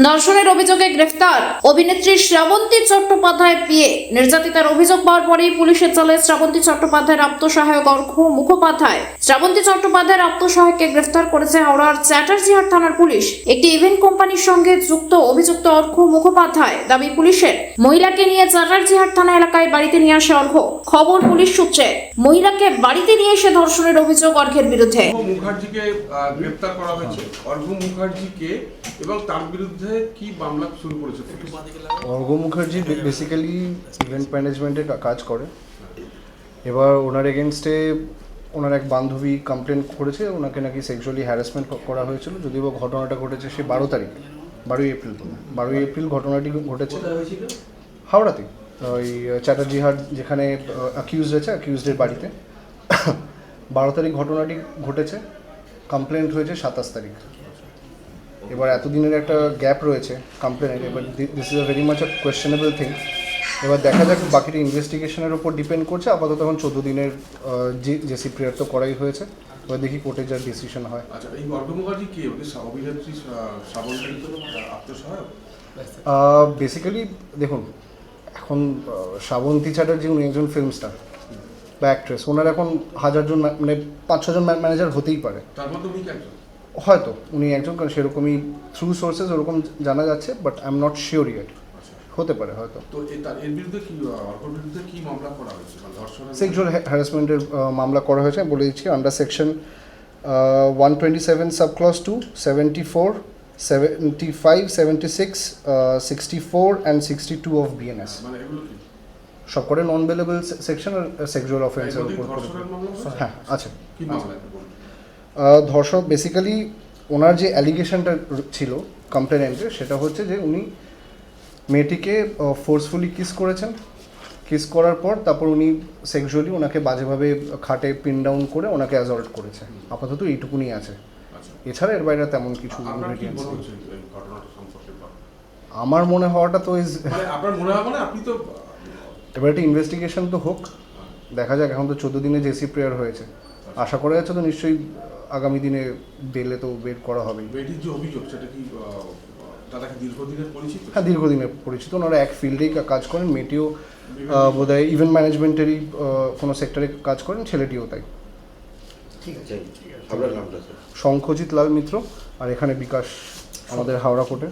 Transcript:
ধর্ষণের অভিযোগে গ্রেফতার অভিনেত্রী শ্রাবন্তী চট্টোপাধ্যায় বিয়ে নির্যাতিতার অভিযোগ পাওয়ার পরেই পুলিশের জালে শ্রাবন্তী চট্টোপাধ্যায়ের আত্মসহায়ক অর্ঘ্য মুখোপাধ্যায়। শ্রাবন্তী চট্টোপাধ্যায়ের আত্মসহায়ককে গ্রেফতার করেছে হাওড়ার চ্যাটার্জিহাট থানার পুলিশ। একটি ইভেন্ট কোম্পানির সঙ্গে যুক্ত অভিযুক্ত অর্ঘ্য মুখোপাধ্যায়। দাবি পুলিশের, মহিলাকে নিয়ে চ্যাটার্জিহাট থানা এলাকায় বাড়িতে নিয়ে আসে অর্ঘ্য। খবর পুলিশ সূত্রে, মহিলাকে বাড়িতে নিয়ে এসে ধর্ষণের অভিযোগ অর্ঘ্যের বিরুদ্ধে। মুখার্জিকে গ্রেফতার করা হয়েছে। অর্ঘ্য মুখার্জিকে এবং তার বিরুদ্ধে কি মামলা শুরু করেছে? অর্ঘ্য মুখার্জি বেসিক্যালি ইভেন্ট ম্যানেজমেন্টে কাজ করে। এবার ওনার এগেনস্টে ওনার এক বান্ধবী কমপ্লেন করেছে, ওনাকে নাকি সেক্সুয়ালি হ্যারাসমেন্ট করা হয়েছিল। যদিও ঘটনাটা ঘটেছে সে 12 এপ্রিল ঘটনাটি ঘটেছে হাওড়াতে, ওই চ্যাটার্জিহাট যেখানে অ্যাকিউজড আছে, অ্যাকিউজডের বাড়িতে 12 তারিখ ঘটনাটি ঘটেছে। কমপ্লেন্ট হয়েছে 27 তারিখ। এবার এতদিনের একটা গ্যাপ রয়েছে কমপ্লেনের। এবার this is a very much a questionable thing. এবার দেখা যাক, বাকিটা ইনভেস্টিগেশনের উপর ডিপেন্ড করছে। আপাতত এখন 14 দিনের জেসি প্রেয়ার তো করাই হয়েছে। এবার দেখি কোর্টে যা ডিসিশন হয়। আচ্ছা, এই অর্ঘ্য মুখার্জি কি অভিনেত্রী শ্রাবন্তী আত্মসহায়ক? বেসিক্যালি দেখুন, এখন শ্রাবন্তী চ্যাটার্জি উনি একজন ফিল্ম স্টার বা অ্যাক্ট্রেস। ওনার এখন হাজারজন মানে 5-6 জন ম্যানেজার হতেই পারে। তার মধ্যে উনি কি একজন? হয়তো উনি একজন, কারণ সেরকমই থ্রু সোর্সেস ওরকম জানা যাচ্ছে, but I am not sure yet. হতে পারে হয়তো। তো এর বিরুদ্ধে কি, অর্ঘ্যর বিরুদ্ধে কি মামলা করা হয়েছে? ধর্ষণের সেক্সুয়াল হ্যারাসমেন্টের মামলা করা হয়েছে। বলে দিচ্ছি, under section 127 subclause 2, 74, 75, 76, 64 and 62 of BNS. মানে এগুলো কি সব করে নন বেলেবল সেকশন আর সেক্সুয়াল অফেন্সের উপর। ধর্ষণের মামলা হয়েছে? হ্যাঁ আছে। কি মামলা একটু বলুন। ধর্ষণ বেসিক্যালি ওনার যে অ্যালিগেশনটা ছিল কমপ্লেনেন্টের, সেটা হচ্ছে যে উনি মেয়েটিকে ফোর্সফুলি কিস করেছেন। কিস করার পর তারপর উনি সেক্সুয়ালি ওনাকে বাজেভাবে খাটে পিন ডাউন করে ওনাকে অ্যাসল্ট করেছে। আপাতত এইটুকুনি আছে। আচ্ছা, এছাড়া এর বাইরে তেমন কিছু আপনার কি ingredients মনে নেই। হচ্ছে এই ঘটনাটা সম্পর্কে? আমার মনে হওয়াটা তো মানে আপনার মনে হয়, মানে আপনি তো এবার একটা ইনভেস্টিগেশন তো হোক, দেখা যাক। এখন তো 14 দিনে জেসি প্রেয়ার হয়েছে। আশা করা যাচ্ছে তো নিশ্চয়ই আগামী দিনে বেলে তো বের করা হবে। মেয়েটির যে অভিযোগ, সেটা কি দাদাকে দীর্ঘদিনের পরিচিত? হ্যাঁ, দীর্ঘদিনের পরিচিত। ওনারা এক ফিল্ডেই কাজ করেন। মেয়েটিও বোধহয় ইভেন্ট ম্যানেজমেন্টেরই কোনো সেক্টরে কাজ করেন, ছেলেটিও তাই। ঠিক আছে, আপনার নামটা স্যার? শঙ্খজিৎ লাল মিত্র, আর এখানে বিকাশ, আমাদের হাওড়া কোর্টে।